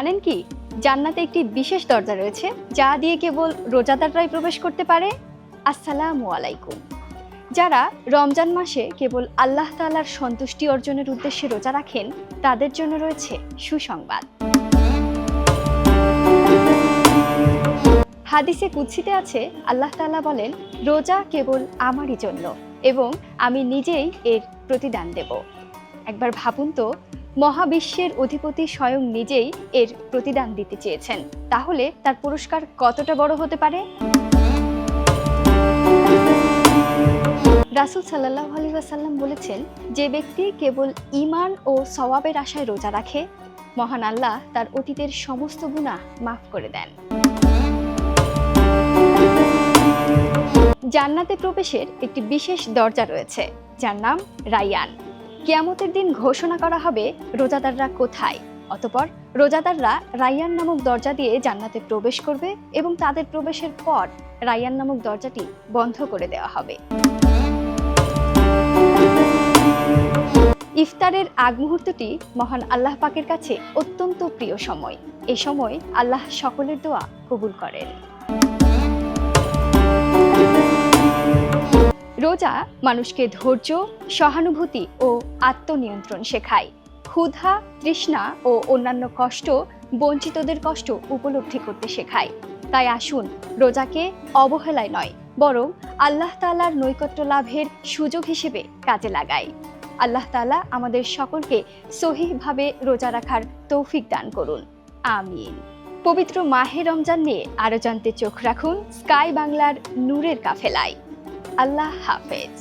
জানেন কি, জান্নাতে একটি বিশেষ দরজা রয়েছে যা দিয়ে কেবল রোজাদাররাই প্রবেশ করতে পারে। আসসালামু আলাইকুম। যারা রমজান মাসে কেবল আল্লাহ তাআলার সন্তুষ্টি অর্জনের উদ্দেশ্যে রোজা রাখেন, তাদের জন্য রয়েছে সুসংবাদ। হাদিসে কুদসিতে আছে, আল্লাহ তাআলা বলেন, রোজা কেবল আমারই জন্য এবং আমি নিজেই এর প্রতিদান দেব। একবার ভাবুন তো, মহাবিশ্বের অধিপতি স্বয়ং নিজেই এর প্রতিদান দিতে চেয়েছেন, তাহলে তার পুরস্কার কতটা বড় হতে পারে। রাসূল সাল্লাল্লাহু আলাইহি ওয়াসাল্লাম বলেছেন, যে ব্যক্তি কেবল ঈমান ও সওয়াবের আশায় রোজা রাখে, মহান আল্লাহ তার অতীতের সমস্ত গুনাহ মাফ করে দেন। জান্নাতে প্রবেশের একটি বিশেষ দরজা রয়েছে যার নাম রায়্যান। কিয়ামতের দিন ঘোষণা করা হবে রোজাদাররা কোথায়। অতঃপর রোজাদাররা রায়্যান নামক দরজা দিয়ে জান্নাতে প্রবেশ করবে এবং তাদের প্রবেশের পর রায়্যান নামক দরজাটি বন্ধ করে দেওয়া হবে। ইফতারের আগ মুহূর্তটি মহান আল্লাহ পাকের কাছে অত্যন্ত প্রিয় সময়। এই সময় আল্লাহ সকলের দোয়া কবুল করেন। রোজা মানুষকে ধৈর্য, সহানুভূতি ও আত্মনিয়ন্ত্রণ শেখায়। ক্ষুধা, তৃষ্ণা ও অন্যান্য কষ্ট, বঞ্চিতদের কষ্ট উপলব্ধি করতে শেখায়। তাই আসুন, রোজাকে অবহেলায় নয়, বরং আল্লাহ তাআলার নৈকট্য লাভের সুযোগ হিসেবে কাজে লাগাই। আল্লাহ তাআলা আমাদের সকলকে সহিহভাবে রোজা রাখার তৌফিক দান করুন, আমিন। পবিত্র মাহে রমজান নিয়ে আরো জানতে চোখ রাখুন স্কাই বাংলার নূরের কাফেলায়। আল্লাহ হাফেজ।